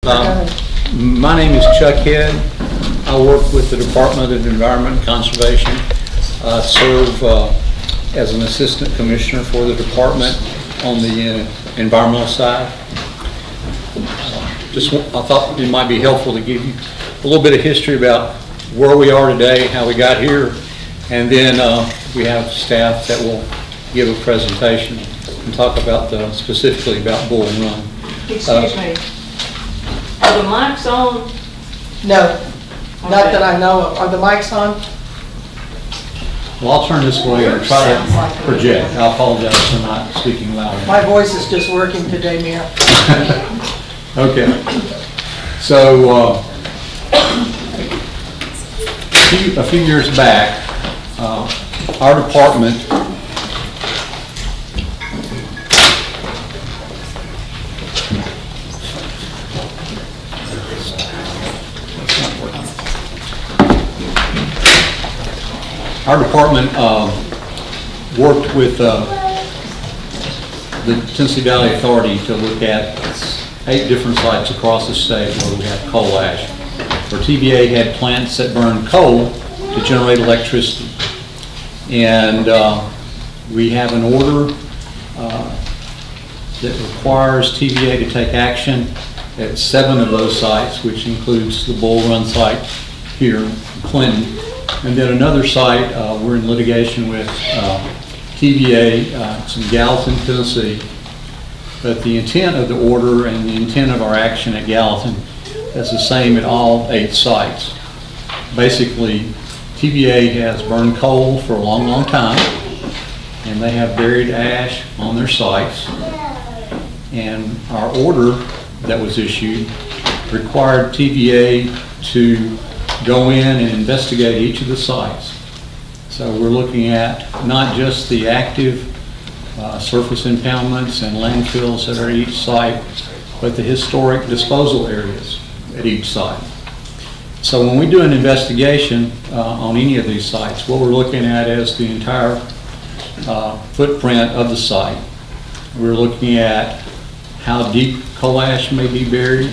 My name is Chuck Head. I work with the Department of Environment and Conservation. I serve as an assistant commissioner for the department on the environmental side. I thought it might be helpful to give you a little bit of history about where we are today, how we got here, and then we have staff that will give a presentation and talk about specifically about Bull Run. Excuse me. Are the mics on? No, not that I know of. Are the mics on? Well, I'll turn this way and try to project. I apologize for not speaking louder. My voice is just working today, Mayor. Okay. So, a few years back, our department worked with the Tennessee Valley Authority to look at 8 different sites across the state where we have coal ash, where TVA had plants that burn coal to generate electricity. And we have an order that requires TVA to take action at 7 of those sites, which includes the Bull Run site here in Clinton. And then another site, we're in litigation with TVA, it's in Gallatin, Tennessee. But the intent of the order and the intent of our action at Gallatin is the same at all 8 sites. Basically, TVA has burned coal for a long, long time, and they have buried ash on their sites. And our order that was issued required TVA to go in and investigate each of the sites. So we're looking at not just the active surface impoundments and landfills that are at each site, but the historic disposal areas at each site. So when we do an investigation on any of these sites, what we're looking at is the entire footprint of the site. We're looking at how deep coal ash may be buried,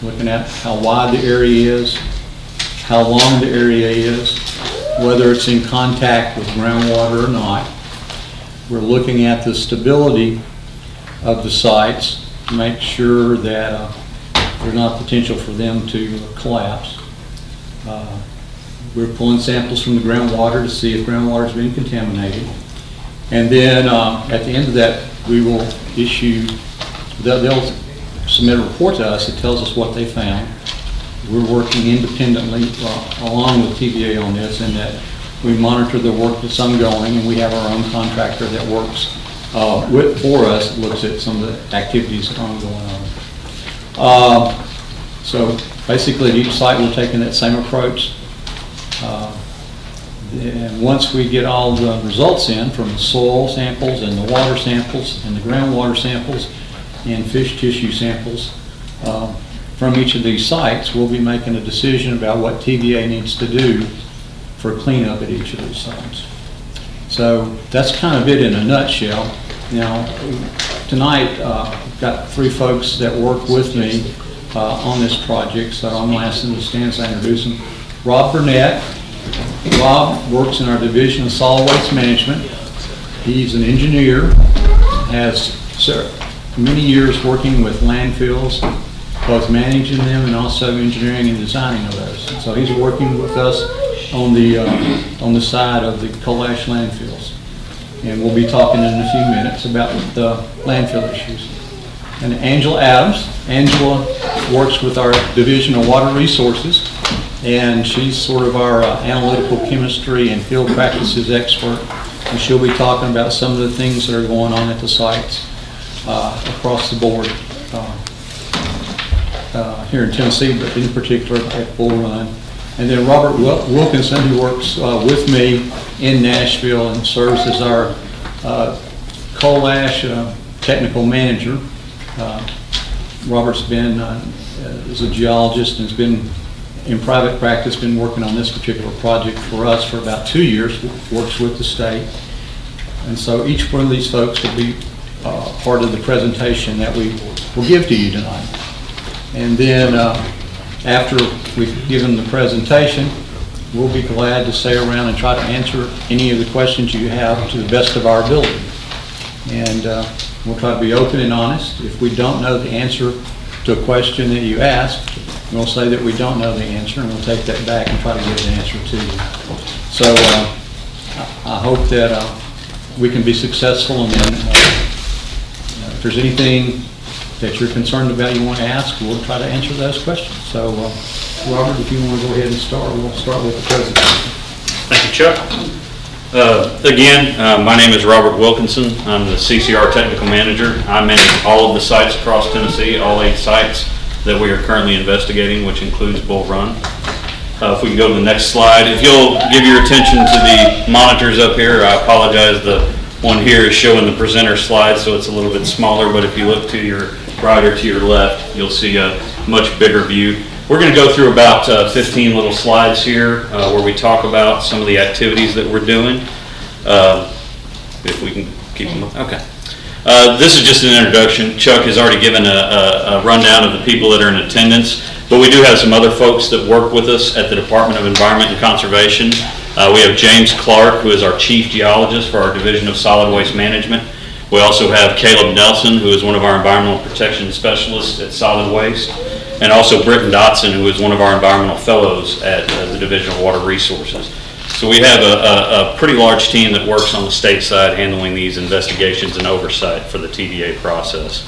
looking at how wide the area is, how long the area is, whether it's in contact with groundwater or not. We're looking at the stability of the sites to make sure that there's not potential for them to collapse. We're pulling samples from the groundwater to see if groundwater has been contaminated. And then at the end of that, we will issue, they'll submit a report to us that tells us what they found. We're working independently along with TVA on this, and that we monitor the work that's ongoing, and we have our own contractor that works for us, that looks at some of the activities that are ongoing on. So basically at each site we're taking that same approach. And once we get all the results in from the soil samples and the water samples and the groundwater samples and fish tissue samples, from each of these sites, we'll be making a decision about what TVA needs to do for cleanup at each of these sites. So that's kind of it in a nutshell. Now, tonight, I've got 3 folks that work with me on this project, so I'm going to ask them to stand so I introduce them. Rob Burnett. Rob works in our Division of Solid Waste Management. He's an engineer, has many years working with landfills, both managing them and also engineering and designing of those. So he's working with us on the side of the coal ash landfills. And we'll be talking in a few minutes about the landfill issues. And Angela Adams. Angela works with our Division of Water Resources, and she's sort of our analytical chemistry and field practices expert. And she'll be talking about some of the things that are going on at the sites across the board. Here in Tennessee, but in particular at Bull Run. And then Robert Wilkinson, who works with me in Nashville and serves as our coal ash technical manager. Robert's been is a geologist and has been in private practice, been working on this particular project for us for about 2 years, works with the state. And so each one of these folks will be part of the presentation that we will give to you tonight. And then after we've given the presentation, we'll be glad to stay around and try to answer any of the questions you have to the best of our ability. And we'll try to be open and honest. If we don't know the answer to a question that you asked, we'll say that we don't know the answer, and we'll take that back and try to give an answer to you. So I hope that we can be successful, and then if there's anything that you're concerned about you want to ask, we'll try to answer those questions. So Robert, if you want to go ahead and start, we'll start with the presentation. Thank you, Chuck. Again, my name is Robert Wilkinson. I'm the CCR Technical Manager. I manage all of the sites across Tennessee, all 8 sites that we are currently investigating, which includes Bull Run. If we can go to the next slide. If you'll give your attention to the monitors up here, I apologize, the one here is showing the presenter slide, so it's a little bit smaller, but if you look to your right or to your left, you'll see a much bigger view. We're going to go through about 15 little slides here where we talk about some of the activities that we're doing. If we can keep them up. Okay. This is just an introduction. Chuck has already given a rundown of the people that are in attendance, but we do have some other folks that work with us at the Department of Environment and Conservation. We have James Clark, who is our Chief Geologist for our Division of Solid Waste Management. We also have Caleb Nelson, who is one of our Environmental Protection Specialists at Solid Waste, and also Britton Dotson, who is one of our Environmental Fellows at the Division of Water Resources. So we have a pretty large team that works on the state side handling these investigations and oversight for the TVA process.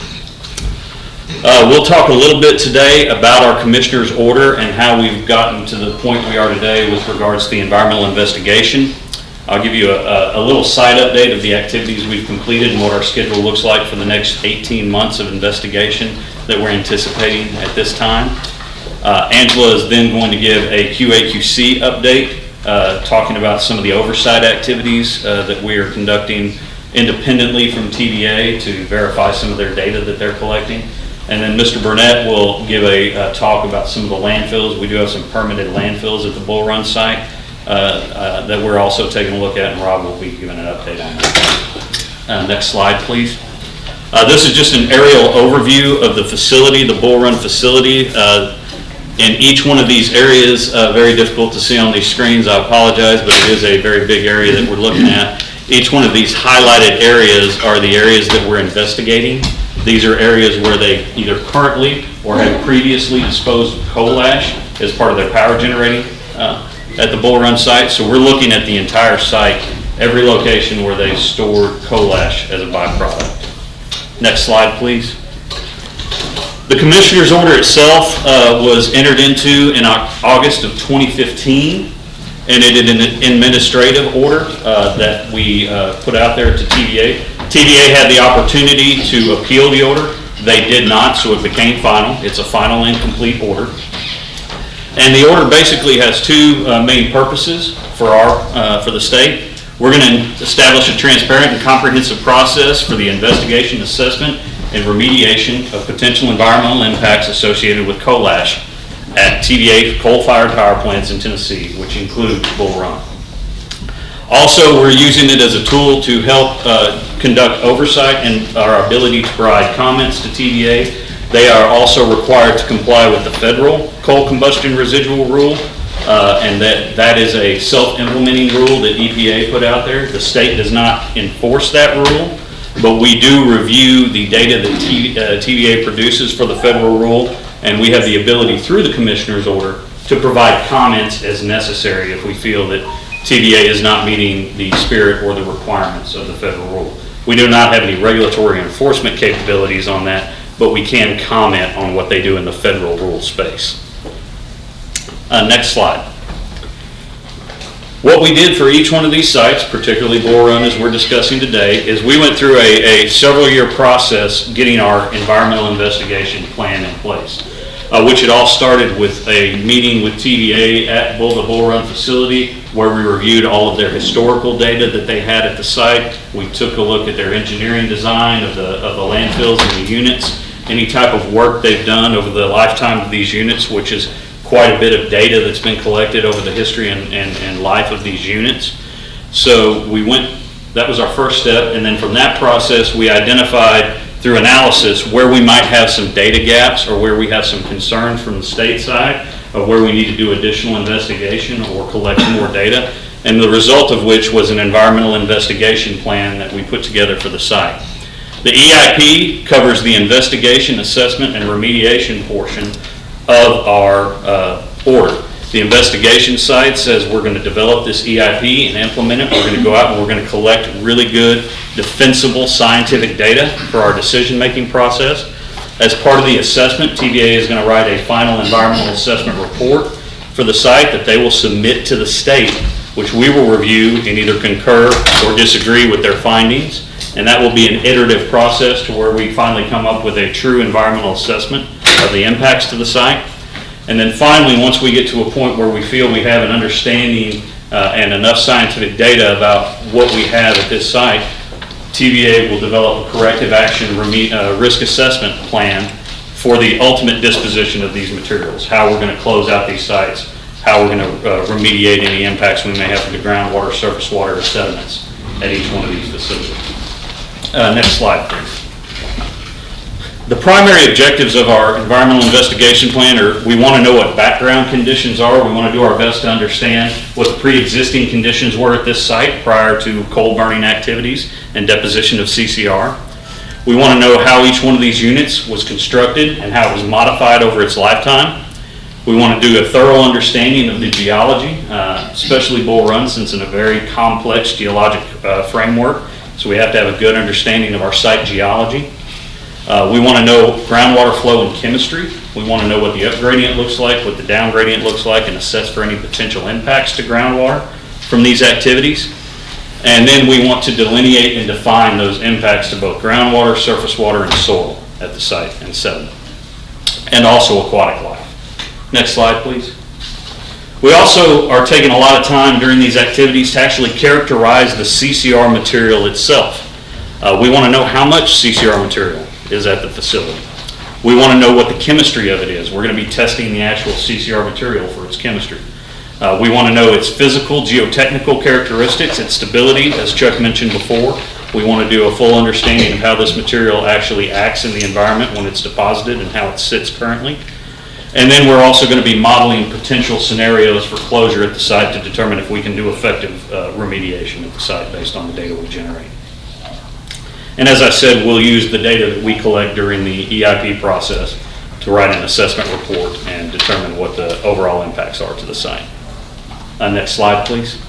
We'll talk a little bit today about our Commissioner's Order and how we've gotten to the point we are today with regards to the environmental investigation. I'll give you a little side update of the activities we've completed and what our schedule looks like for the next 18 months of investigation that we're anticipating at this time. Angela is then going to give a QA/QC update, talking about some of the oversight activities that we are conducting independently from TVA to verify some of their data that they're collecting. And then Mr. Burnett will give a talk about some of the landfills. We do have some permitted landfills at the Bull Run site that we're also taking a look at, and Rob will be giving an update on that. Next slide, please. This is just an aerial overview of the facility, the Bull Run facility. In each one of these areas, very difficult to see on these screens, I apologize, but it is a very big area that we're looking at. Each one of these highlighted areas are the areas that we're investigating. These are areas where they either currently or have previously disposed of coal ash as part of their power generating at the Bull Run site. So we're looking at the entire site, every location where they stored coal ash as a byproduct. Next slide, please. The Commissioner's Order itself was entered into in August of 2015, and it is an administrative order that we put out there to TVA. TVA had the opportunity to appeal the order. They did not, so it became final. It's a final and complete order. And the order basically has 2 main purposes for the state. We're going to establish a transparent and comprehensive process for the investigation, assessment, and remediation of potential environmental impacts associated with coal ash at TVA coal-fired power plants in Tennessee, which include Bull Run. Also, we're using it as a tool to help conduct oversight and our ability to provide comments to TVA. They are also required to comply with the federal coal combustion residual rule, and that is a self-implementing rule that EPA put out there. The state does not enforce that rule, but we do review the data that TVA produces for the federal rule, and we have the ability through the Commissioner's Order to provide comments as necessary if we feel that TVA is not meeting the spirit or the requirements of the federal rule. We do not have any regulatory enforcement capabilities on that, but we can comment on what they do in the federal rule space. Next slide. What we did for each one of these sites, particularly Bull Run as we're discussing today, is we went through a several-year process getting our environmental investigation plan in place, which it all started with a meeting with TVA at the Bull Run facility where we reviewed all of their historical data that they had at the site. We took a look at their engineering design of the landfills and the units, any type of work they've done over the lifetime of these units, which is quite a bit of data that's been collected over the history and life of these units. So that was our first step, and then from that process we identified through analysis where we might have some data gaps or where we have some concerns from the state side of where we need to do additional investigation or collect more data, and the result of which was an environmental investigation plan that we put together for the site. The EIP covers the investigation, assessment, and remediation portion of our order. The investigation side says we're going to develop this EIP and implement it. We're going to go out and we're going to collect really good, defensible scientific data for our decision-making process. As part of the assessment, TVA is going to write a final environmental assessment report for the site that they will submit to the state, which we will review and either concur or disagree with their findings. And that will be an iterative process to where we finally come up with a true environmental assessment of the impacts to the site. And then finally, once we get to a point where we feel we have an understanding and enough scientific data about what we have at this site, TVA will develop a corrective action risk assessment plan for the ultimate disposition of these materials, how we're going to close out these sites, how we're going to remediate any impacts we may have to the groundwater, surface water, or sediments at each one of these facilities. Next slide, please. The primary objectives of our environmental investigation plan are we want to know what background conditions are. We want to do our best to understand what the pre-existing conditions were at this site prior to coal burning activities and deposition of CCR. We want to know how each one of these units was constructed and how it was modified over its lifetime. We want to do a thorough understanding of the geology, especially Bull Run, since it's in a very complex geologic framework. So we have to have a good understanding of our site geology. We want to know groundwater flow and chemistry. We want to know what the up gradient looks like, what the down gradient looks like, and assess for any potential impacts to groundwater from these activities. And then we want to delineate and define those impacts to both groundwater, surface water, and soil at the site and sediment, and also aquatic life. Next slide, please. We also are taking a lot of time during these activities to actually characterize the CCR material itself. We want to know how much CCR material is at the facility. We want to know what the chemistry of it is. We're going to be testing the actual CCR material for its chemistry. We want to know its physical, geotechnical characteristics, its stability, as Chuck mentioned before. We want to do a full understanding of how this material actually acts in the environment when it's deposited and how it sits currently. And then we're also going to be modeling potential scenarios for closure at the site to determine if we can do effective remediation at the site based on the data we generate. And as I said, we'll use the data that we collect during the EIP process to write an assessment report and determine what the overall impacts are to the site. Next slide, please.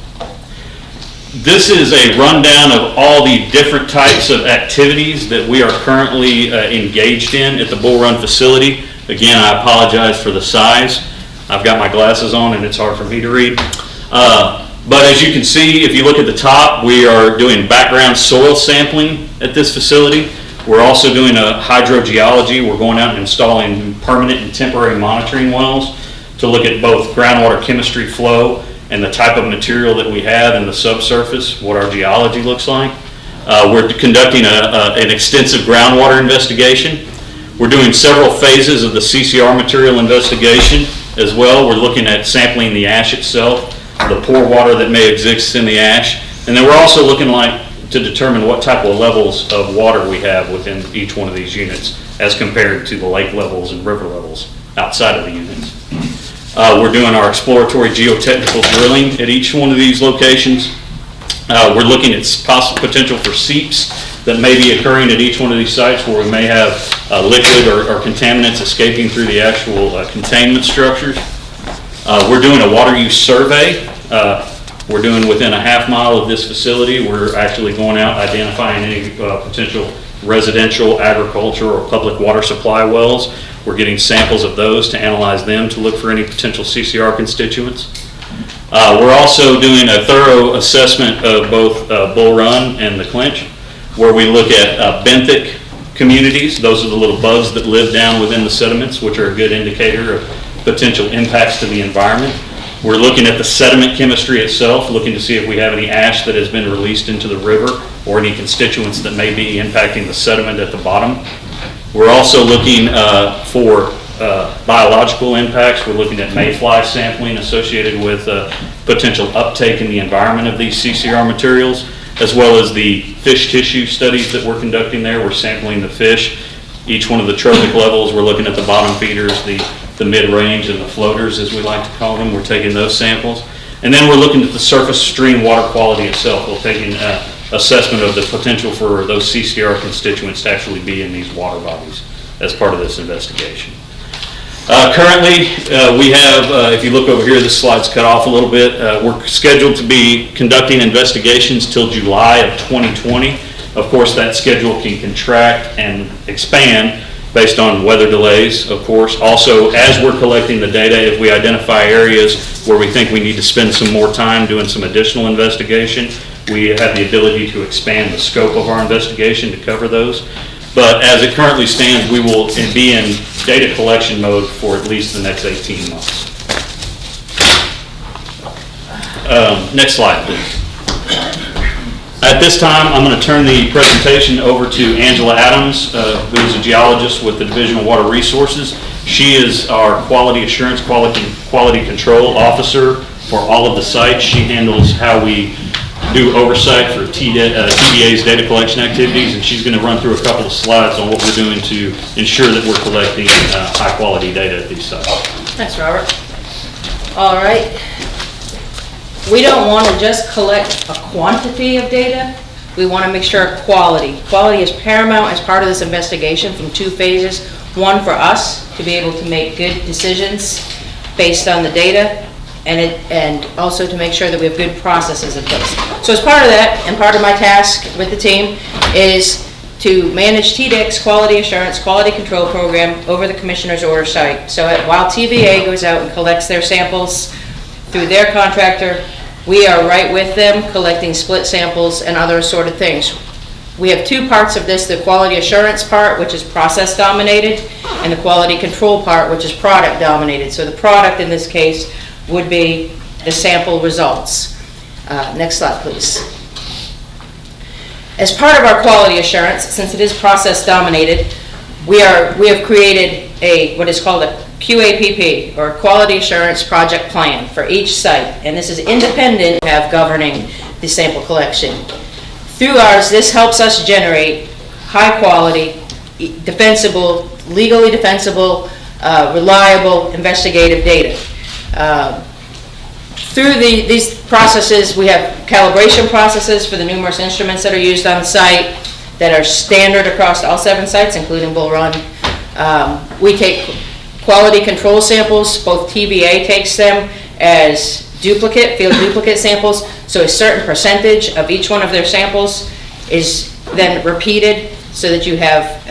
This is a rundown of all the different types of activities that we are currently engaged in at the Bull Run facility. Again, I apologize for the size. I've got my glasses on and it's hard for me to read. But as you can see, if you look at the top, we are doing background soil sampling at this facility. We're also doing a hydrogeology. We're going out and installing permanent and temporary monitoring wells to look at both groundwater chemistry flow and the type of material that we have in the subsurface, what our geology looks like. We're conducting an extensive groundwater investigation. We're doing several phases of the CCR material investigation as well. We're looking at sampling the ash itself, the pore water that may exist in the ash, and then we're also looking to determine what type of levels of water we have within each one of these units as compared to the lake levels and river levels outside of the units. We're doing our exploratory geotechnical drilling at each one of these locations. We're looking at possible potential for seeps that may be occurring at each one of these sites where we may have liquid or contaminants escaping through the actual containment structures. We're doing a water use survey. We're doing within a half mile of this facility. We're actually going out identifying any potential residential, agriculture, or public water supply wells. We're getting samples of those to analyze them to look for any potential CCR constituents. We're also doing a thorough assessment of both Bull Run and the Clinch, where we look at benthic communities. Those are the little bugs that live down within the sediments, which are a good indicator of potential impacts to the environment. We're looking at the sediment chemistry itself, looking to see if we have any ash that has been released into the river or any constituents that may be impacting the sediment at the bottom. We're also looking for biological impacts. We're looking at mayfly sampling associated with potential uptake in the environment of these CCR materials. as well as the fish tissue studies that we're conducting there. We're sampling the fish, each one of the trophic levels. We're looking at the bottom feeders, the mid-range, and the floaters, as we like to call them. We're taking those samples. And then we're looking at the surface stream water quality itself. We're taking assessment of the potential for those CCR constituents to actually be in these water bodies as part of this investigation. Currently, we have, if you look over here, this slide's cut off a little bit. We're scheduled to be conducting investigations till July of 2020. Of course, that schedule can contract and expand based on weather delays, of course. Also, as we're collecting the data, if we identify areas where we think we need to spend some more time doing some additional investigation, we have the ability to expand the scope of our investigation to cover those. But as it currently stands, we will be in data collection mode for at least the next 18 months. Next slide, please. At this time, I'm going to turn the presentation over to Angela Adams, who is a geologist with the Division of Water Resources. She is our quality assurance, quality control officer for all of the sites. She handles how we do oversight for TVA's data collection activities, and she's going to run through a couple of slides on what we're doing to ensure that we're collecting high-quality data at these sites. Thanks, Robert. All right. We don't want to just collect a quantity of data. We want to make sure quality. Quality is paramount as part of this investigation from two phases. One, for us to be able to make good decisions based on the data, and also to make sure that we have good processes in place. So as part of that, and part of my task with the team, is to manage TDEC's quality assurance, quality control program over the Commissioner's Order site. So while TVA goes out and collects their samples through their contractor, we are right with them collecting split samples and other assorted things. We have two parts of this, the quality assurance part, which is process dominated, and the quality control part, which is product dominated. So the product in this case would be the sample results. Next slide, please. As part of our quality assurance, since it is process dominated, we have created what is called a QAPP, or Quality Assurance Project Plan, for each site, and this is independent of governing the sample collection. Through ours, this helps us generate high quality, defensible, legally defensible, reliable investigative data. Through these processes, we have calibration processes for the numerous instruments that are used on site that are standard across all 7 sites, including Bull Run. We take quality control samples. Both TVA takes them as field duplicate samples, so a certain percentage of each one of their samples is then repeated so that you have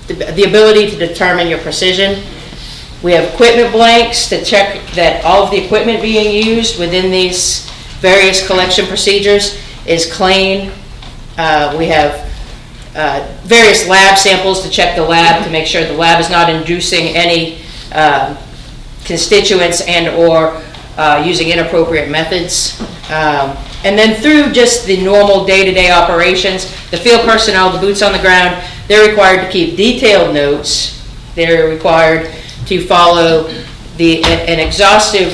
the ability to determine your precision. We have equipment blanks to check that all of the equipment being used within these various collection procedures is clean. We have various lab samples to check the lab to make sure the lab is not inducing any constituents and or using inappropriate methods. And then through just the normal day-to-day operations, the field personnel, the boots on the ground, they're required to keep detailed notes. They're required to follow an exhaustive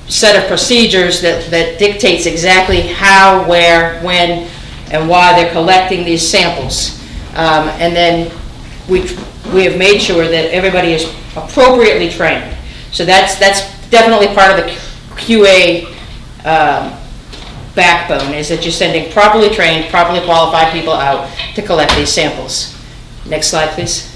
set of procedures that dictates exactly how, where, when, and why they're collecting these samples. And then we have made sure that everybody is appropriately trained. So that's definitely part of the QA backbone, is that you're sending properly trained, properly qualified people out to collect these samples. Next slide, please.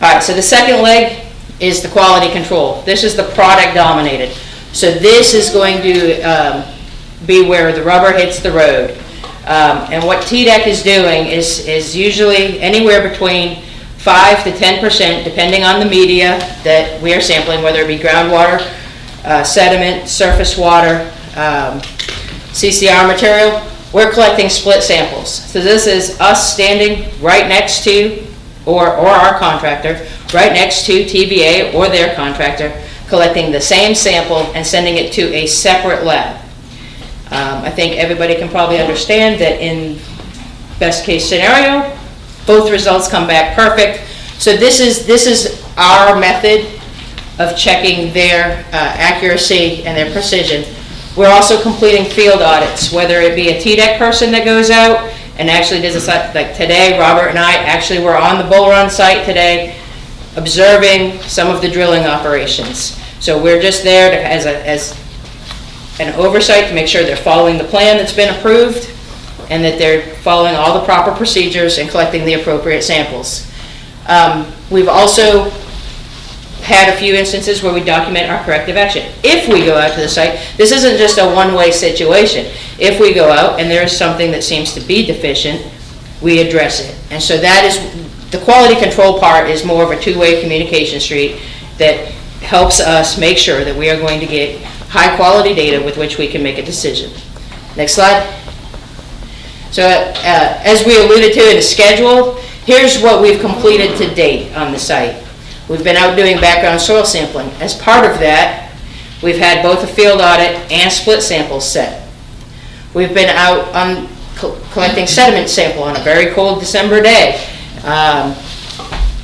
All right, so the second leg is the quality control. This is the product dominated. So this is going to be where the rubber hits the road. And what TDEC is doing is usually anywhere between 5 to 10%, depending on the media that we are sampling, whether it be groundwater, sediment, surface water, CCR material. We're collecting split samples. So this is us standing right next to, or our contractor, right next to TVA or their contractor, collecting the same sample and sending it to a separate lab. I think everybody can probably understand that in best case scenario, both results come back perfect. So this is our method of checking their accuracy and their precision. We're also completing field audits, whether it be a TDEC person that goes out and actually does a site, like today, Robert and I actually were on the Bull Run site today, observing some of the drilling operations. So we're just there to, as an oversight to make sure they're following the plan that's been approved and that they're following all the proper procedures and collecting the appropriate samples. We've also had a few instances where we document our corrective action. If we go out to the site, this isn't just a one-way situation. If we go out and there is something that seems to be deficient, we address it. And so that is, the quality control part is more of a two-way communication street that helps us make sure that we are going to get high-quality data with which we can make a decision. Next slide. So as we alluded to in the schedule, here's what we've completed to date on the site. We've been out doing background soil sampling. As part of that, we've had both a field audit and split samples set. We've been out on collecting sediment sample on a very cold December day.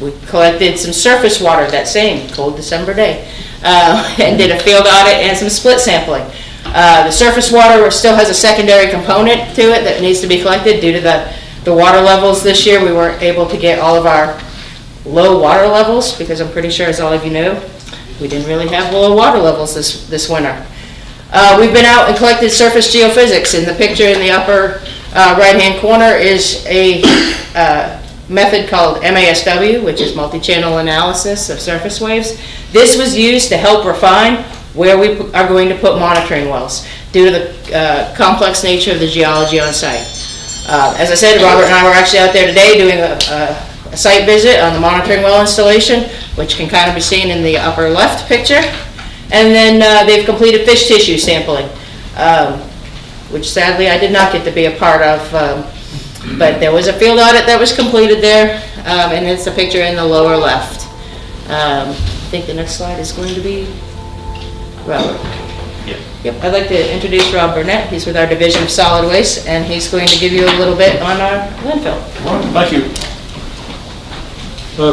We collected some surface water that same cold December day and did a field audit and some split sampling. The surface water still has a secondary component to it that needs to be collected due to the water levels this year. We weren't able to get all of our low water levels because I'm pretty sure, as all of you know, we didn't really have low water levels this winter. We've been out and collected surface geophysics. In the picture in the upper right-hand corner is a method called MASW, which is multi-channel analysis of surface waves. This was used to help refine where we are going to put monitoring wells due to the complex nature of the geology on site. As I said, Robert and I were actually out there today doing a site visit on the monitoring well installation, which can kind of be seen in the upper left picture. And then they've completed fish tissue sampling, which sadly I did not get to be a part of, but there was a field audit that was completed there, and it's a picture in the lower left. I think the next slide is going to be Robert. Yep, I'd like to introduce Rob Burnett. He's with our Division of Solid Waste, and he's going to give you a little bit on our landfill. Thank you.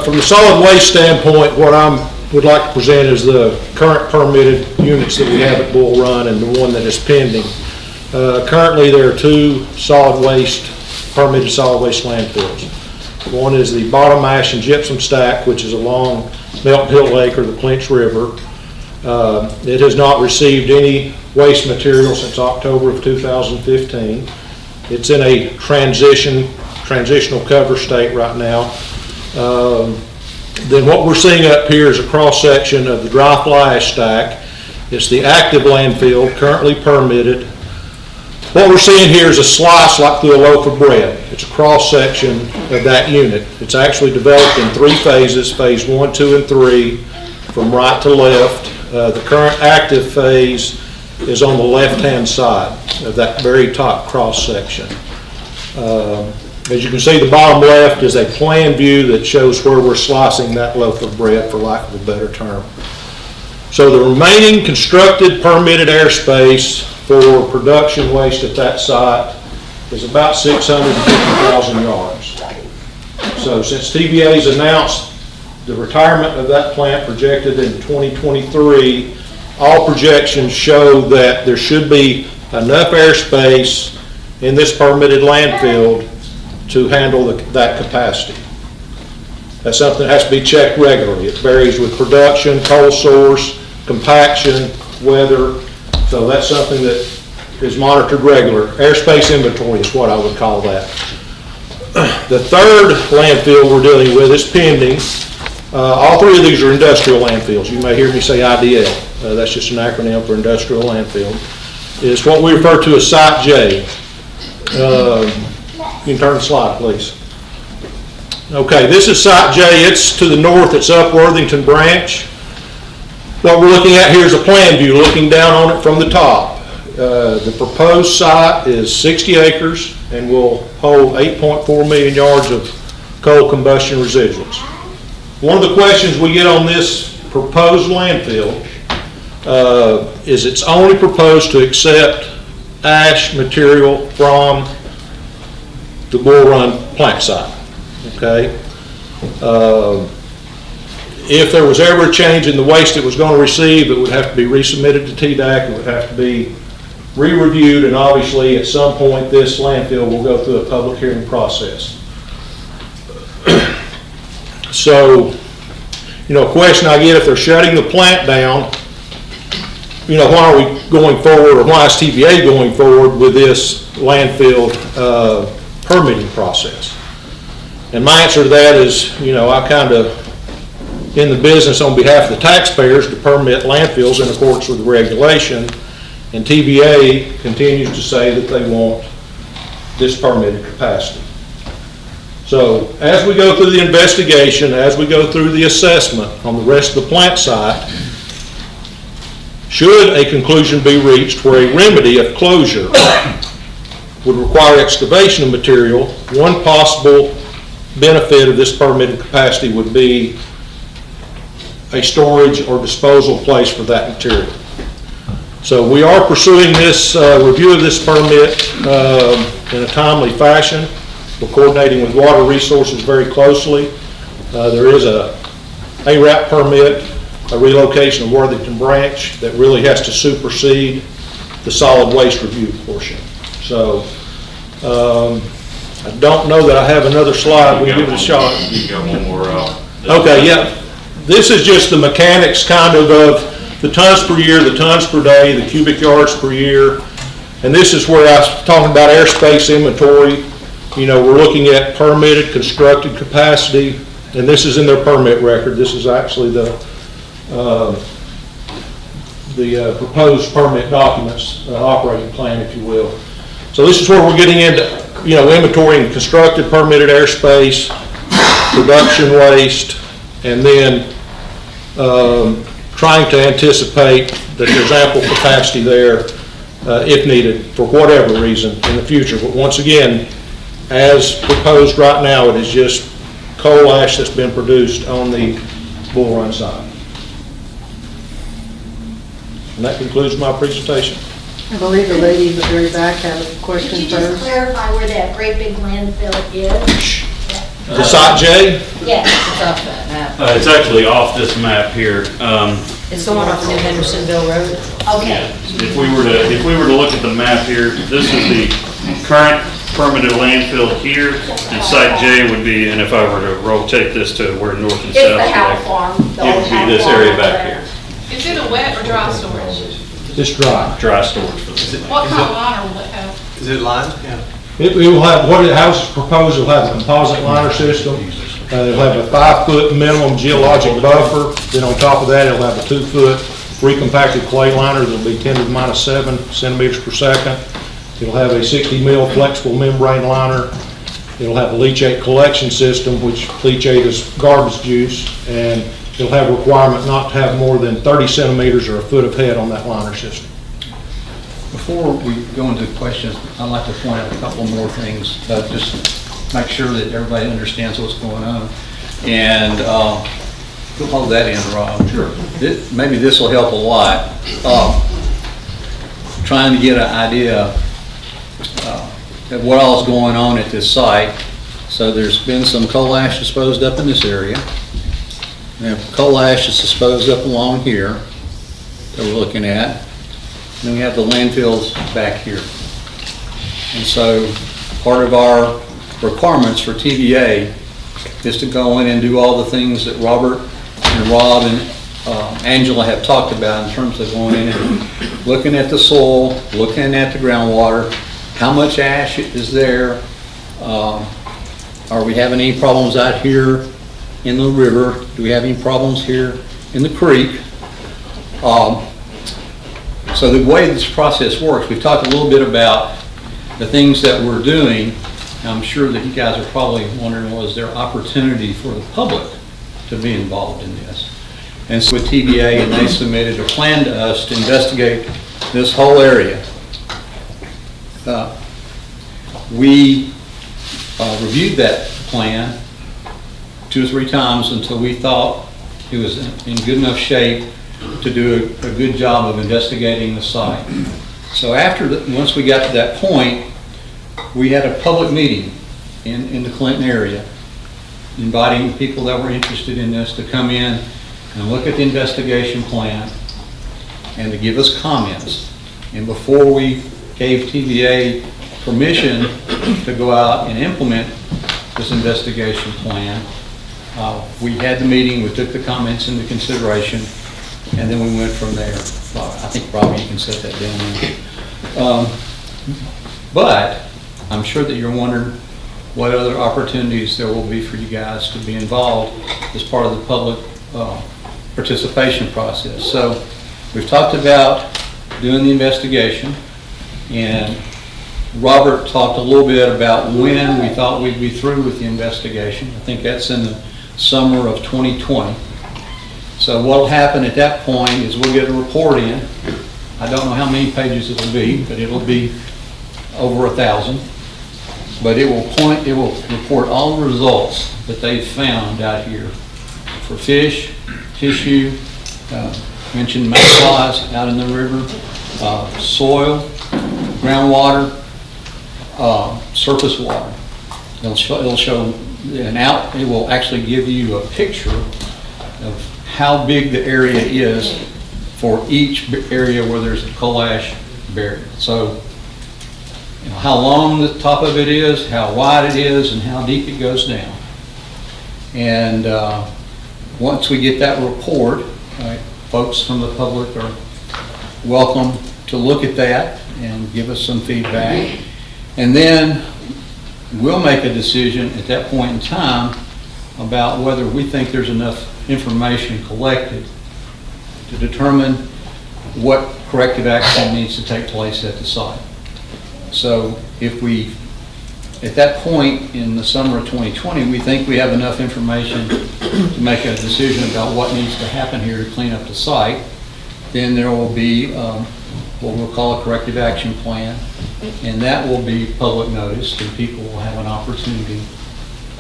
From the solid waste standpoint, what I would like to present is the current permitted units that we have at Bull Run and the one that is pending. Currently, there are two permitted solid waste landfills. One is the bottom ash and gypsum stack, which is along Melton Hill Lake or the Clinch River. It has not received any waste material since October of 2015. It's in a transitional cover state right now. Then what we're seeing up here is a cross-section of the dry fly ash stack. It's the active landfill, currently permitted. What we're seeing here is a slice like through a loaf of bread. It's a cross-section of that unit. It's actually developed in three phases, phase 1, 2, and 3, from right to left. The current active phase is on the left-hand side of that very top cross-section. As you can see, the bottom left is a plan view that shows where we're slicing that loaf of bread, for lack of a better term. So the remaining constructed permitted airspace for production waste at that site is about 650,000 yards. So since TVA's announced the retirement of that plant projected in 2023, all projections show that there should be enough airspace in this permitted landfill to handle that capacity. That's something that has to be checked regularly. It varies with production, coal source, compaction, weather. So that's something that is monitored regular. Airspace inventory is what I would call that. The third landfill we're dealing with is pending. All three of these are industrial landfills. You may hear me say IDL. That's just an acronym for industrial landfill. It's what we refer to as Site J. You can turn the slide, please. Okay, this is Site J. It's to the north. It's up Worthington Branch. What we're looking at here is a plan view looking down on it from the top. The proposed site is 60 acres and will hold 8.4 million yards of coal combustion residuals. One of the questions we get on this proposed landfill is it's only proposed to accept ash material from the Bull Run plant site. Okay. If there was ever a change in the waste it was going to receive, it would have to be resubmitted to TDAC. It would have to be re-reviewed, and obviously at some point this landfill will go through a public hearing process. So, a question I get, if they're shutting the plant down, why are we going forward, or why is TVA going forward with this landfill permitting process? And my answer to that is, I kind of in the business on behalf of the taxpayers to permit landfills in accordance with the regulation, and TVA continues to say that they want this permitted capacity. So as we go through the investigation, as we go through the assessment on the rest of the plant site, should a conclusion be reached where a remedy of closure would require excavation of material, one possible benefit of this permitted capacity would be a storage or disposal place for that material. So we are pursuing this review of this permit in a timely fashion. We're coordinating with Water Resources very closely. There is a ARAP permit, a relocation of Worthington Branch, that really has to supersede the solid waste review portion. So I don't know that I have another slide. We can give it a shot. You got one more. Okay, yeah. This is just the mechanics kind of the tons per year, the tons per day, the cubic yards per year. And this is where I was talking about airspace inventory. We're looking at permitted, constructed capacity, and this is in their permit record. This is actually the proposed permit documents, operating plan, if you will. So this is where we're getting into, inventorying constructed, permitted airspace, production waste, and then trying to anticipate that there's ample capacity there if needed for whatever reason in the future. But once again, as proposed right now, it is just coal ash that's been produced on the Bull Run site. And that concludes my presentation. I believe the lady in the very back had a question Could you just first. clarify where that great big landfill is? The site J? Yes. It's off that map. It's actually off this map here. It's the one off New Hendersonville Road. Okay. If we were to look at the map here, this is the current permitted landfill here, and site J would be, and if I were to rotate this to where north and It's south. the Howe Farm. the It old would be Howe this Farm area over back there. here, Is it a wet or dry storage? It's dry. dry storage facility. What kind of liner will it have? Is it lined? Yeah. It will have, what the house is proposed, will have a composite liner system. It'll have a 5-foot minimum geologic buffer. Then on top of that, it'll have a 2-foot recompacted clay liner that'll be 10 to the minus 7 centimeters per second. It'll have a 60 mil flexible membrane liner. It'll have a leachate collection system, which leachate is garbage juice, and it'll have a requirement not to have more than 30 centimeters or a foot of head on that liner system. Before we go into questions, I'd like to point out a couple more things, just make sure that everybody understands what's going on. And you'll hold that in, Rob. Sure. Maybe this will help a lot. Trying to get an idea of what all is going on at this site. So there's been some coal ash disposed up in this area. And coal ash is disposed up along here that we're looking at. And then we have the landfills back here. And so part of our requirements for TVA is to go in and do all the things that Robert and Rob and Angela have talked about in terms of going in and looking at the soil, looking at the groundwater, how much ash is there, are we having any problems out here in the river, do we have any problems here in the creek. So the way this process works, we've talked a little bit about the things that we're doing. I'm sure that you guys are probably wondering, was there opportunity for the public to be involved in this? And so with TVA, and they submitted a plan to us to investigate this whole area. We reviewed that plan 2 or 3 times until we thought it was in good enough shape to do a good job of investigating the site. So once we got to that point, we had a public meeting in the Clinton area, inviting people that were interested in this to come in and look at the investigation plan and to give us comments. And before we gave TVA permission to go out and implement this investigation plan, we had the meeting, we took the comments into consideration, and then we went from there. I think, Robbie, you can set that down. But I'm sure that you're wondering what other opportunities there will be for you guys to be involved as part of the public participation process. So we've talked about doing the investigation, and Robert talked a little bit about when we thought we'd be through with the investigation. I think that's in the summer of 2020. So what'll happen at that point is we'll get a report in. I don't know how many pages it'll be, but it'll be over 1,000. But it will report all the results that they've found out here for fish, tissue, mentioned mayflies out in the river, soil, groundwater, surface water. It'll show it will actually give you a picture of how big the area is for each area where there's a coal ash buried. So, how long the top of it is, how wide it is, and how deep it goes down. And once we get that report, folks from the public are welcome to look at that and give us some feedback. And then we'll make a decision at that point in time about whether we think there's enough information collected to determine what corrective action needs to take place at the site. So if we, at that point in the summer of 2020, we think we have enough information to make a decision about what needs to happen here to clean up the site, then there will be what we'll call a corrective action plan, and that will be public notice, and people will have an opportunity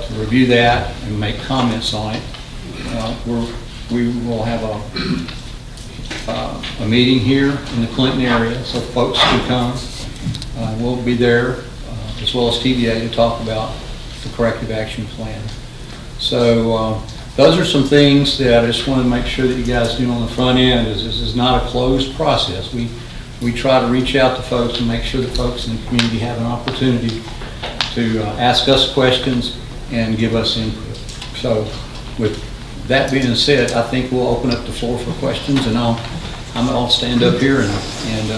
to review that and make comments on it. We will have a meeting here in the Clinton area, so folks can come. We'll be there, as well as TVA, to talk about the corrective action plan. So those are some things that I just want to make sure that you guys do on the front end. This is not a closed process. We try to reach out to folks and make sure that folks in the community have an opportunity to ask us questions and give us input. So with that being said, I think we'll open up the floor for questions, and I'll stand up here and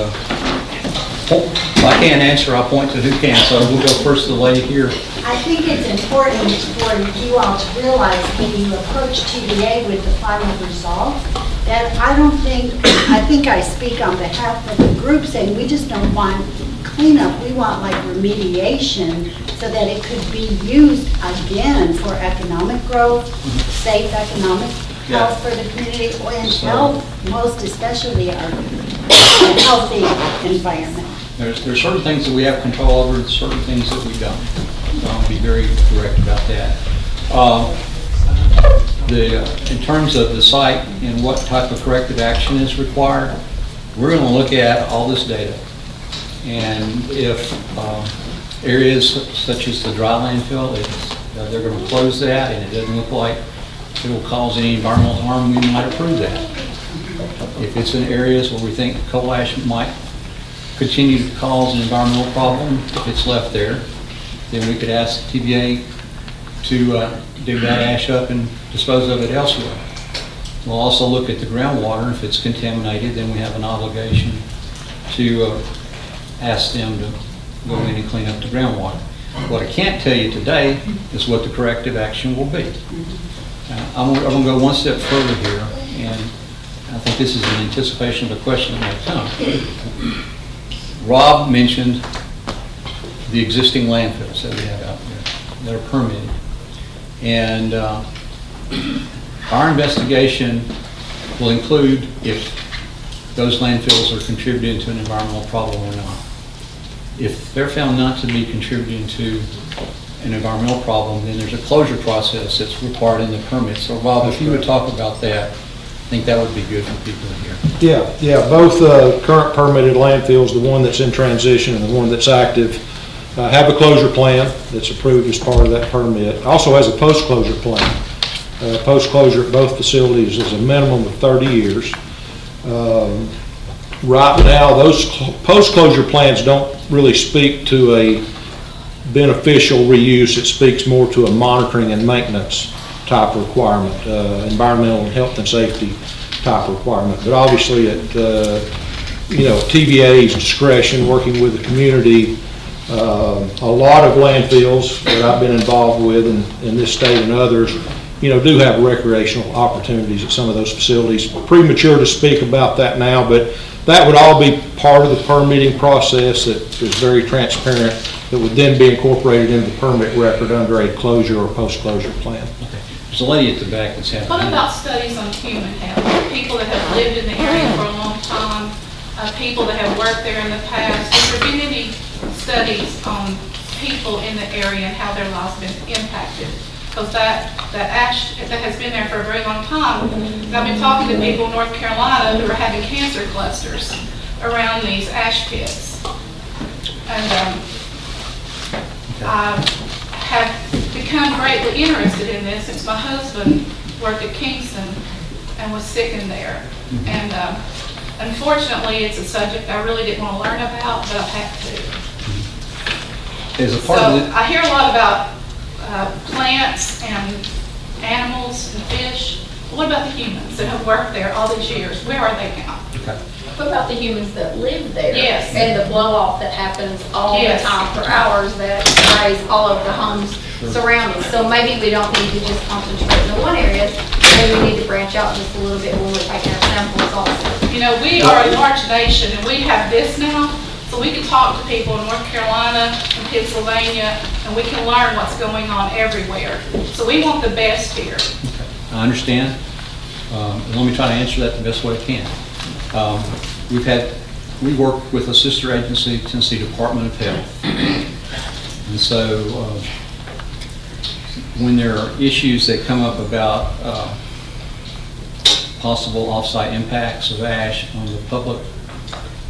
if I can't answer, I'll point to who can. So we'll go first to the lady here. I think it's important for you all to realize when you approach TVA with the final result, that I think I speak on behalf of the group saying we just don't want cleanup, we want like remediation so that it could be used again for economic growth, safe economic health for the community, and health, most especially our healthy environment. There's certain things that we have control over, certain things that we don't. So I'll be very direct about that. In terms of the site and what type of corrective action is required, we're going to look at all this data. And if areas such as the dry landfill, they're going to close that and it doesn't look like it will cause any environmental harm, we might approve that. If it's in areas where we think coal ash might continue to cause an environmental problem, if it's left there, then we could ask TVA to dig that ash up and dispose of it elsewhere. We'll also look at the groundwater. If it's contaminated, then we have an obligation to ask them to go in and clean up the groundwater. What I can't tell you today is what the corrective action will be. I'm going to go one step further here, and I think this is in anticipation of a question that might come. Rob mentioned the existing landfills that we have out there that are permitted. And our investigation will include if those landfills are contributing to an environmental problem or not. If they're found not to be contributing to an environmental problem, then there's a closure process that's required in the permit. So Rob, if you would talk about that, I think that would be good for people here. Yeah, both current permitted landfills, the one that's in transition and the one that's active, have a closure plan that's approved as part of that permit. Also has a post-closure plan. Post-closure at both facilities is a minimum of 30 years. Right now, those post-closure plans don't really speak to a beneficial reuse. It speaks more to a monitoring and maintenance type requirement, environmental and health and safety type requirement. But obviously at, TVA's discretion, working with the community, a lot of landfills that I've been involved with in this state and others, do have recreational opportunities at some of those facilities. Premature to speak about that now, but that would all be part of the permitting process that is very transparent, that would then be incorporated into the permit record under a closure or post-closure plan. There's a lady at the back that's having. What about studies on human health? People that have lived in the area for a long time, people that have worked there in the past. Has there been any studies on people in the area and how their lives have been impacted? Because that ash that has been there for a very long time. I've been talking to people in North Carolina who are having cancer clusters around these ash pits. And I have become greatly interested in this since my husband worked at Kingston and was sick in there. And unfortunately, it's a subject I really didn't want to learn about, but I've had to. As a part So of it, I hear a lot about plants and animals and fish. What about the humans that have worked there all these years? Where are they now? What about the humans that live there? Yes. And the blow off that happens all Yes. the time for hours that sprays all over the homes surrounding. So maybe we don't need to just concentrate in the one area. Maybe we need to branch out just a little bit when we're taking our samples also. You know, we are a large nation and we have this now, so we can talk to people in North Carolina and Pennsylvania and we can learn what's going on everywhere. So we want the best here. I understand. Let me try to answer that the best way I can. We work with a sister agency, Tennessee Department of Health. And so when there are issues that come up about possible off-site impacts of ash on the public,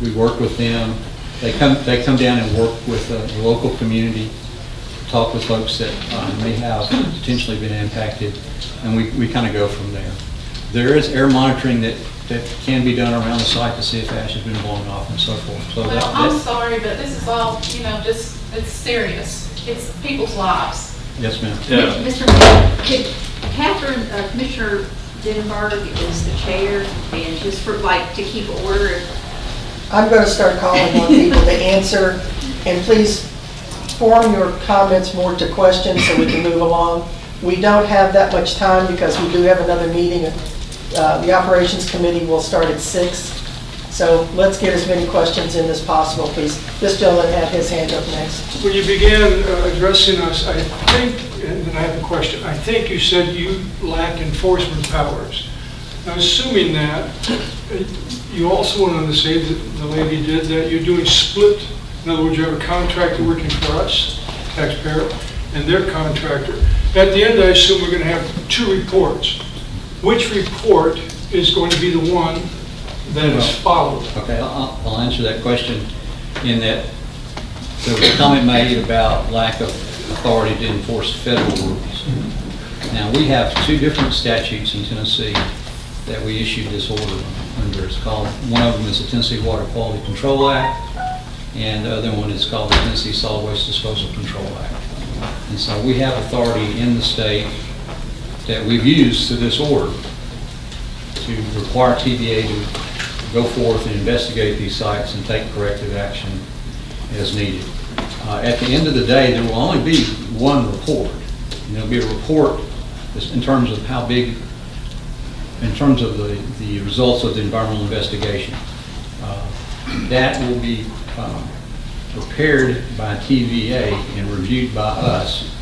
we work with them. They come down and work with the local community, talk with folks that may have potentially been impacted, and we kind of go from there. There is air monitoring that can be done around the site to see if ash has been blown off and so forth. So Well, I'm sorry, but this is all, it's serious. It's people's lives. Yes, ma'am. Yeah. Mr. Mayor, could Catherine, Commissioner Denberg is the chair, and just for, to keep order. I'm going to start calling on people to answer, and please form your comments more to questions so we can move along. We don't have that much time because we do have another meeting. The Operations Committee will start at 6. So let's get as many questions in as possible, please. This gentleman had his hand up next. When you began addressing us, I think, and then I have a question, I think you said you lack enforcement powers. Now, assuming that, you also went on to say that the lady did that you're doing split. In other words, you have a contractor working for us, taxpayer, and their contractor. At the end, I assume we're going to have 2 reports. Which report is going to be the one that is followed? Okay, I'll answer that question in that there was a comment made about lack of authority to enforce federal rules. Now, we have 2 different statutes in Tennessee that we issued this order under. It's called, one of them is the Tennessee Water Quality Control Act, and the other one is called the Tennessee Solid Waste Disposal Control Act. And so we have authority in the state that we've used to this order to require TVA to go forth and investigate these sites and take corrective action as needed. At the end of the day, there will only be one report. And there'll be a report in terms of how big, in terms of the results of the environmental investigation. That will be prepared by TVA and reviewed by us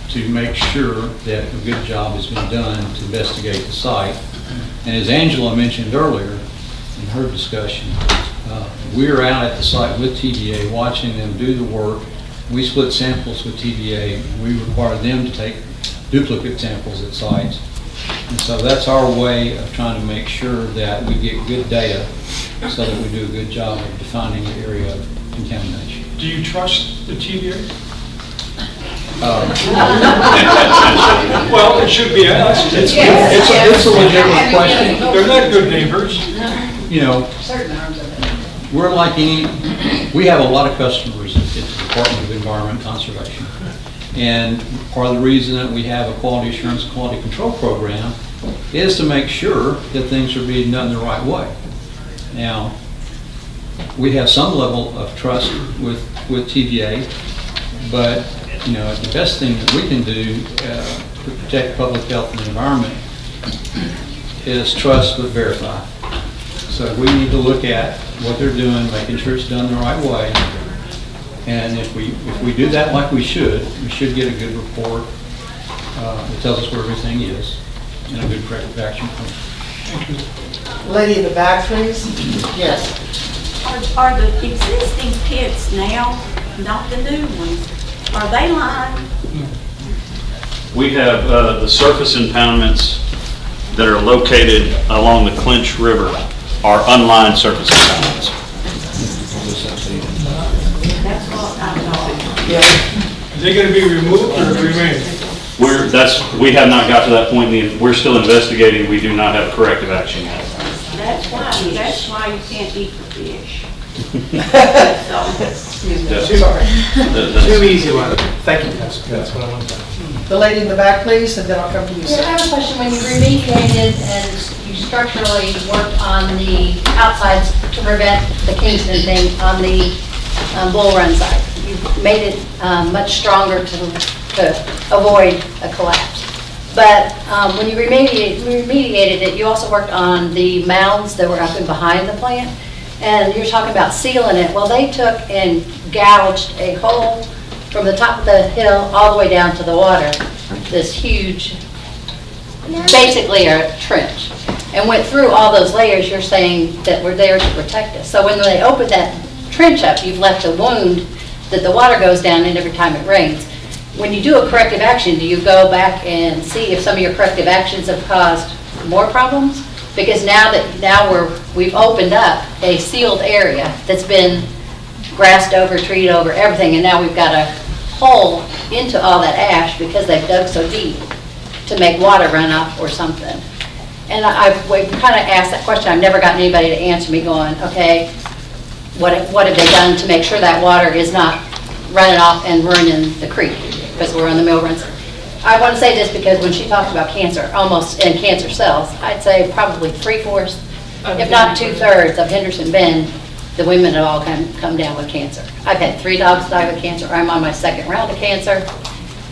to make sure that a good job has been done to investigate the site. And as Angela mentioned earlier in her discussion, we're out at the site with TVA watching them do the work. We split samples with TVA. We require them to take duplicate samples at sites. And so that's our way of trying to make sure that we get good data so that we do a good job of defining the area of contamination. Do you trust the TVA? Well, it should be asked. It's a legitimate question. They're not good neighbors. you know, Certain arms of it. we're like any, we have a lot of customers at the Department of Environment and Conservation. And part of the reason that we have a quality assurance, quality control program is to make sure that things are being done the right way. Now, we have some level of trust with TVA, but, you know, the best thing that we can do to protect public health and the environment is trust but verify. So we need to look at what they're doing, making sure it's done the right way. And if we do that like we should get a good report that tells us where everything is and a good corrective action plan. Lady in the back, please. Yes. Are the existing pits now, not the new ones, are they lined? We have the surface impoundments that are located along the Clinch River are unlined surface impoundments. That's what I thought. Yeah. Is it gonna be removed or remain? We have not got to that point. We're still investigating. We do not have corrective action yet. That's why you can't eat the fish. Excuse me, Yes. sorry. Too easy one. Thank you, that's what I want to know. The lady in the back, please, and then I'll come to you, Yeah, I sir. have a question. When you remediated and you structurally worked on the outsides to prevent the Kingston thing on the Bull Run side, you made it much stronger to avoid a collapse. But when you remediated it, you also worked on the mounds that were up and behind the plant. And you're talking about sealing it. Well, they took and gouged a hole from the top of the hill all the way down to the water, this huge, basically a trench, and went through all those layers you're saying that were there to protect us. So when they opened that trench up, you've left a wound that the water goes down in every time it rains. When you do a corrective action, do you go back and see if some of your corrective actions have caused more problems? Because now we've opened up a sealed area that's been grassed over, treed over, everything, and now we've got a hole into all that ash because they've dug so deep to make water run off or something. And we've kind of asked that question. I've never gotten anybody to answer me going, okay, what have they done to make sure that water is not running off and ruining the creek because we're on the mill runs. I want to say this because when she talked about cancer, almost, and cancer cells, I'd say probably 3/4, if not 2/3 of Henderson Bend, the women have all come down with cancer. I've had 3 dogs die with cancer. I'm on my 2nd round of cancer.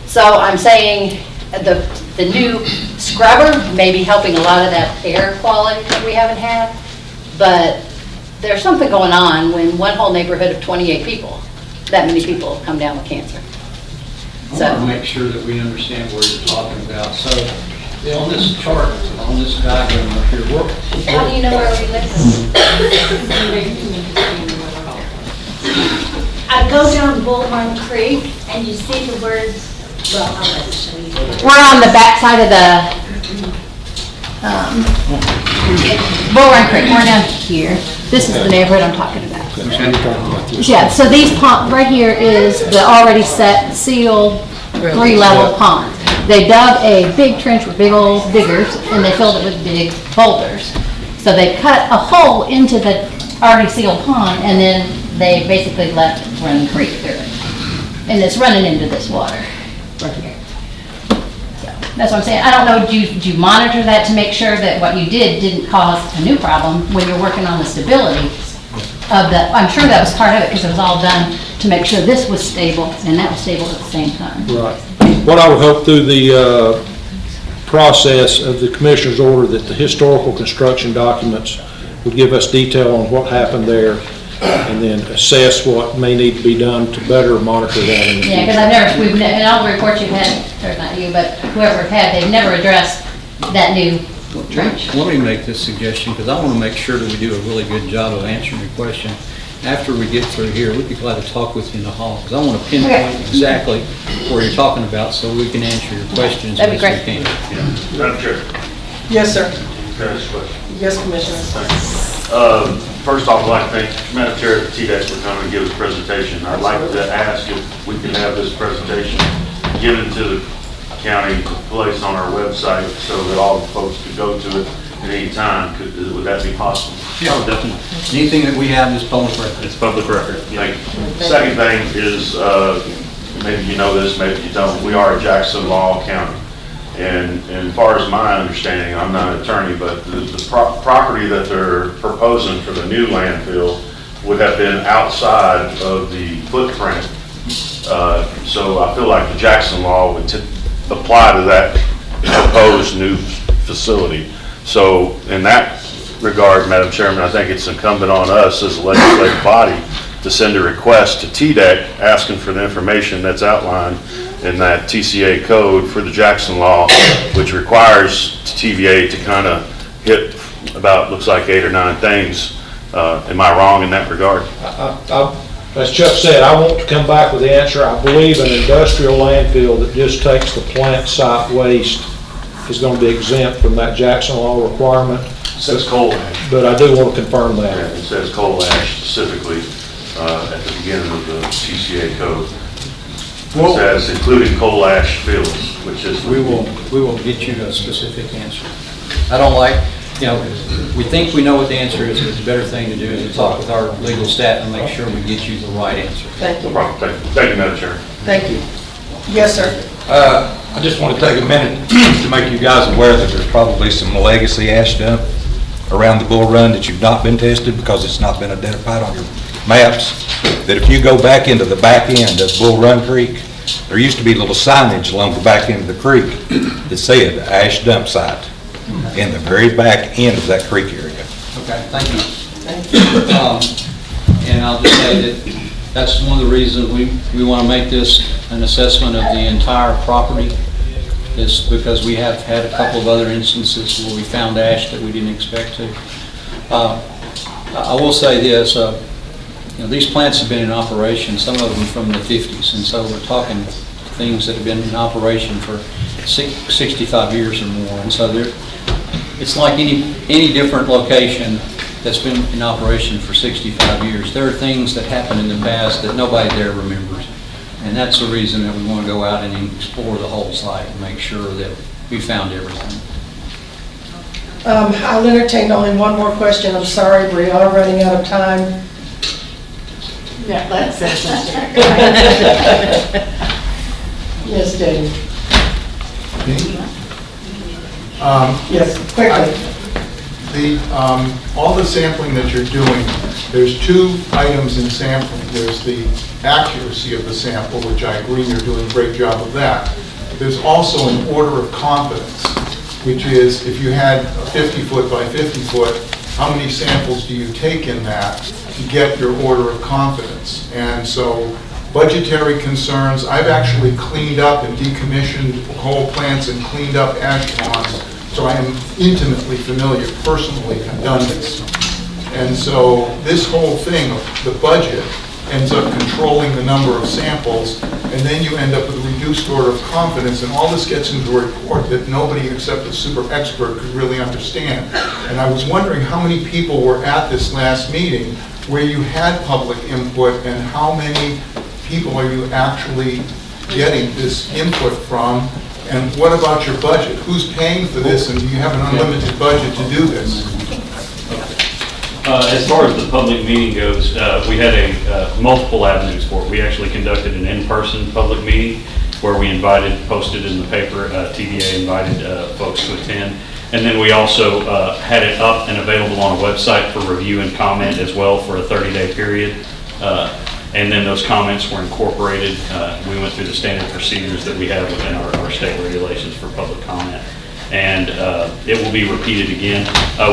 So I'm saying the new scrubber may be helping a lot of that air quality that we haven't had, but there's something going on when one whole neighborhood of 28 people, that many people have come down with cancer. I want to make sure that we understand what you're talking about. So on this chart, on this diagram up here, How do you know where we live? I go down Bull Run Creek and you see the words, well, I'll let you show you. We're on the backside of the Bull Run Creek. We're down here. This is the neighborhood I'm talking about. Yeah, so these pond, right here is the already set, sealed, 3-level pond. They dug a big trench with big old diggers and they filled it with big boulders. So they cut a hole into the already sealed pond and then they basically left running creek through it. And it's running into this water right here. So that's what I'm saying. I don't know, do you monitor that to make sure that what you did didn't cause a new problem when you're working on the stability of the, I'm sure that was part of it because it was all done to make sure this was stable and that was stable at the same time. Right. What I would hope through the process of the commissioner's order that the historical construction documents would give us detail on what happened there and then assess what may need to be done to better monitor that in the Yeah, because future. in all the reports you've had, or not you, but whoever had, they've never addressed that new trench. Let me make this suggestion, because I want to make sure that we do a really good job of answering your question. After we get through here, we'd be glad to talk with you in the hall, because I want to pinpoint exactly where you're talking about so we can answer your questions That'd be as we can. Madam Chair, Yes, sir. can I ask a question? Yes, Commissioner. First off, I'd like to thank Madam Chair of TDEC for coming and give us a presentation. I'd like to ask if we can have this presentation given to the county, place on our website so that all the folks could go to it and at any time, would that be possible? Yeah, definitely. Anything that we have is public record. It's public record. Thank you. Second thing is, maybe you know this, maybe you don't, we are a Jackson Law County. And as far as my understanding, I'm not an attorney, but the property that they're proposing for the new landfill would have been outside of the footprint. So I feel like the Jackson law would apply to that proposed new facility. So in that regard, Madam Chairman, I think it's incumbent on us as a legislative body to send a request to TDEC asking for the information that's outlined in that TCA code for the Jackson law, which requires TVA to kind of hit about, looks like 8 or 9 things. Am I wrong in that regard? As Chuck said, I want to come back with the answer. I believe an industrial landfill that just takes the plant site waste is going to be exempt from that Jackson law requirement. It says coal ash. But I do want to confirm that. Yeah, it says coal ash specifically at the beginning of the TCA code. It says including coal ash fields, which is... We will get you a specific answer. I don't like, we think we know what the answer is, but the better thing to do is to talk with our legal staff and make sure we get you the right answer. Thank No you. problem. Thank you, Madam Chair. Thank you. Yes, sir. I just want to take a minute to make you guys aware that there's probably some legacy ash dump around the Bull Run that you've not been tested because it's not been identified on your maps. That if you go back into the back end of Bull Run Creek, there used to be little signage along the back end of the creek that said ash dump site in the very back end of that creek area. Okay, thank you. And I'll just say that that's one of the reasons we want to make this an assessment of the entire property, is because we have had a couple of other instances where we found ash that we didn't expect to. I will say this, these plants have been in operation, some of them from the 50s, and so we're talking things that have been in operation for 65 years or more, and so it's like any different location that's been in operation for 65 years. There are things that happened in the past that nobody there remembers. And that's the reason that we want to go out and explore the whole site and make sure that we found everything. I'll entertain only one more question. I'm sorry, we are running out of time. Yeah, that's Yes, Dave. Yes, Yes, quickly. all the sampling that you're doing, there's 2 items in sampling. There's the accuracy of the sample, which I agree you're doing a great job of that. But there's also an order of confidence, which is if you had a 50-foot by 50-foot, how many samples do you take in that to get your order of confidence? And so budgetary concerns, I've actually cleaned up and decommissioned coal plants and cleaned up ash ponds. So I am intimately familiar, personally, have done this. And so this whole thing, the budget, ends up controlling the number of samples, and then you end up with a reduced order of confidence, and all this gets into a report that nobody except a super expert could really understand. And I was wondering how many people were at this last meeting where you had public input, and how many people are you actually getting this input from? And what about your budget? Who's paying for this, and do you have an unlimited budget to do this? As far as the public meeting goes, we had multiple avenues for it. We actually conducted an in-person public meeting where we posted in the paper, TVA invited folks to attend. And then we also had it up and available on a website for review and comment as well for a 30-day period. And then those comments were incorporated. We went through the standard procedures that we have within our state regulations for public comment. And it will be repeated again.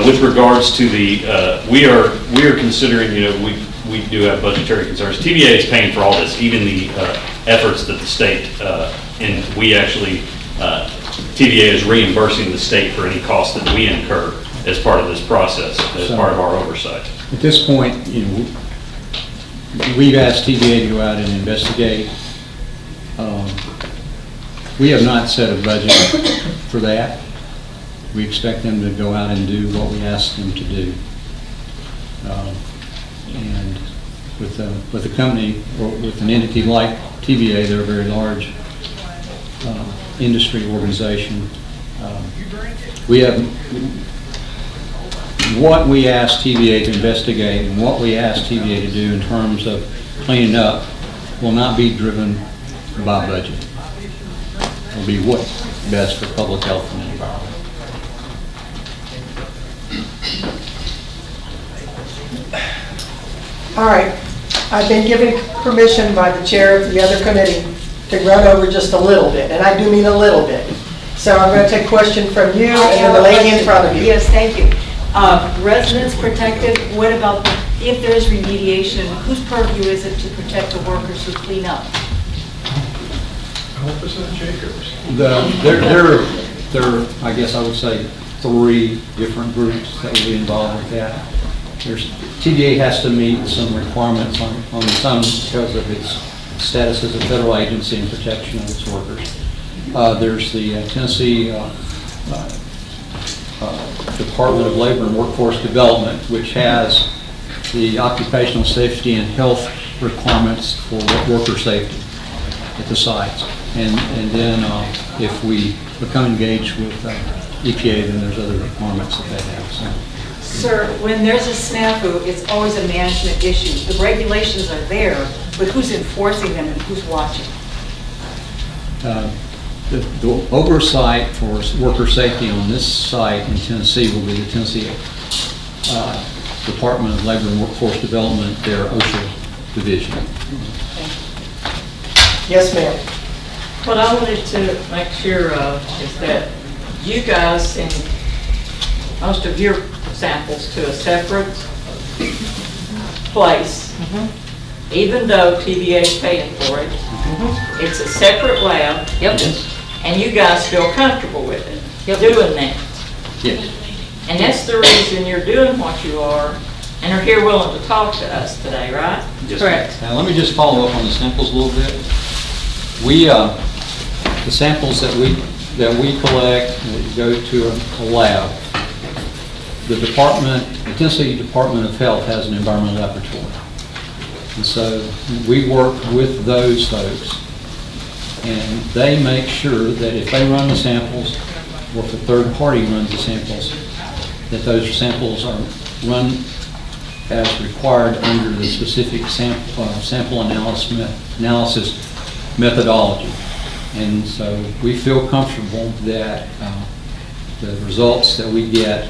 With regards to we are considering, we do have budgetary concerns. TVA is paying for all this, even the efforts that the state, and we actually, TVA is reimbursing the state for any costs that we incur as part of this process, as part of our oversight. At this point, we've asked TVA to go out and investigate. We have not set a budget for that. We expect them to go out and do what we ask them to do. And with a company or with an entity like TVA, they're a very large industry organization. We have what we ask TVA to investigate and what we ask TVA to do in terms of cleaning up will not be driven by budget. It'll be what's best for public health and the environment. All right, I've been given permission by the chair of the other committee to run over just a little bit, and I do mean a little bit. So I'm going to take a question from you and then the lady in front of you. Yes, thank you. Residents protected, what about if there's remediation, whose purview is it to protect the workers who clean up? 100% Jacobs. There are, I guess I would say, 3 different groups that will be involved with that. TVA has to meet some requirements on some because of its status as a federal agency and protection of its workers. There's the Tennessee Department of Labor and Workforce Development, which has the occupational safety and health requirements for worker safety at the sites. And then if we become engaged with EPA, then there's other requirements that they have. So. Sir, when there's a snafu, it's always a management issue. The regulations are there, but who's enforcing them and who's watching? The oversight for worker safety on this site in Tennessee will be the Tennessee Department of Labor and Workforce Development, their OSHA division. Yes, ma'am. What I wanted to make sure of is that you guys send most of your samples to a separate place, even though TVA is paying for it. It's a separate lab. Yep. And you guys feel comfortable with it, doing that. Yes. And that's the reason you're doing what you are and are here willing to talk to us today, right? Correct. Now, let me just follow up on the samples a little bit. The samples that we collect that go to a lab, the Tennessee Department of Health has an environmental laboratory. And so we work with those folks, and they make sure that if they run the samples, or if a third party runs the samples, that those samples are run as required under the specific sample analysis methodology. And so we feel comfortable that the results that we get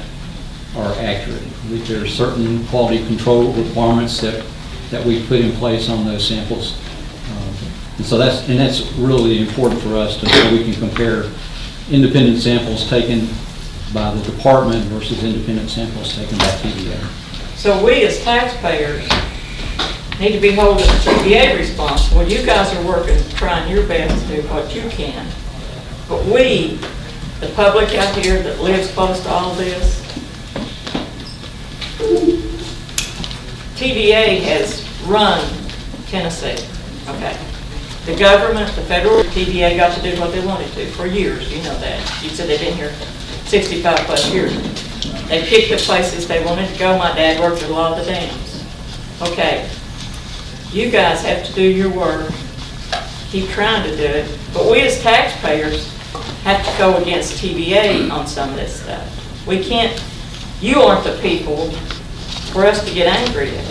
are accurate. There are certain quality control requirements that we put in place on those samples. And so that's really important for us to so we can compare independent samples taken by the department versus independent samples taken by TVA. So we as taxpayers need to be holding TVA responsible. You guys are working, trying your best to do what you can. But we, the public out here that lives close to all this, TVA has run Tennessee, okay? The government, the federal TVA got to do what they wanted to for years, you know that. You said they've been here 65 plus years. They picked the places they wanted to go. My dad worked at a lot of the dams. Okay, you guys have to do your work, keep trying to do it, but we as taxpayers have to go against TVA on some of this stuff. We can't, you aren't the people for us to get angry at.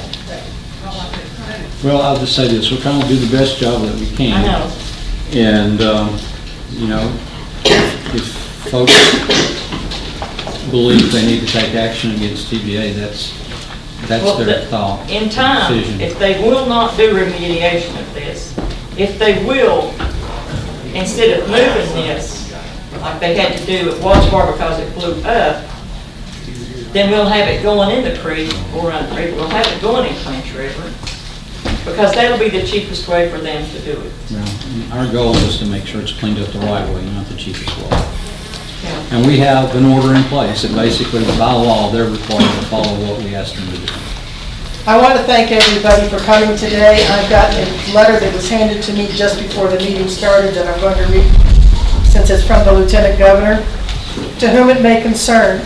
Well, I'll just say this, we're trying to do the best job that we can. I know. And, you know, if folks believe they need to take action against TVA, that's their thought. In time, decision. if they will not do remediation of this, if they will, instead of moving this, like they had to do at Watts Bar because it blew up, then we'll have it going in the creek or run the river. We'll have it going in Clinch River because that'll be the cheapest way for them to do it. Well, our goal is to make sure it's cleaned up the right way, not the cheapest way. Yeah. And we have an order in place that basically, by law, they're required to follow what we ask them to do. I want to thank everybody for coming today. I've got a letter that was handed to me just before the meeting started that I'm going to read, since it's from the Lieutenant Governor. To whom it may concern,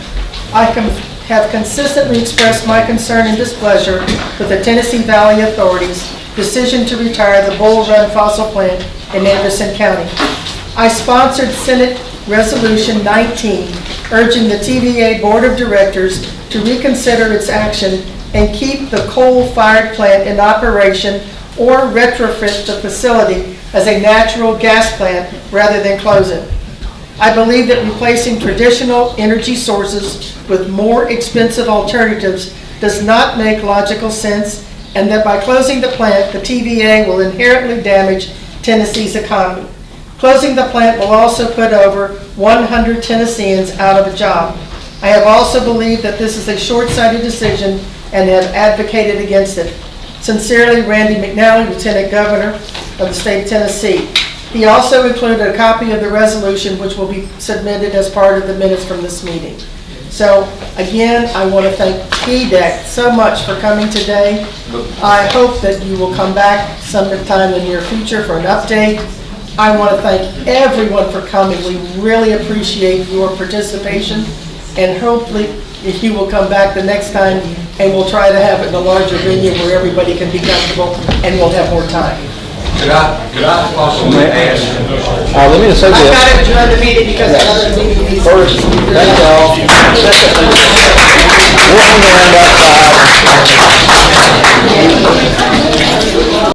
I have consistently expressed my concern and displeasure with the Tennessee Valley Authority's decision to retire the Bull Run fossil plant in Anderson County. I sponsored Senate Resolution 19 urging the TVA Board of Directors to reconsider its action and keep the coal-fired plant in operation or retrofit the facility as a natural gas plant rather than close it. I believe that replacing traditional energy sources with more expensive alternatives does not make logical sense, and that by closing the plant, the TVA will inherently damage Tennessee's economy. Closing the plant will also put over 100 Tennesseans out of a job. I have also believed that this is a short-sighted decision and have advocated against it. Sincerely, Randy McNally, Lieutenant Governor of the state of Tennessee. He also included a copy of the resolution which will be submitted as part of the minutes from this meeting. So again, I want to thank TDEC so much for coming today. I hope that you will come back sometime in the near future for an update. I want to thank everyone for coming. We really appreciate your participation, and hopefully you will come back the next time, and we'll try to have it in a larger venue where everybody can be comfortable and we'll have more time. Could I possibly ask? Let me just say I've this. got to adjourn the meeting because another meeting needs to be. First, thank y'all. Secondly, we're on the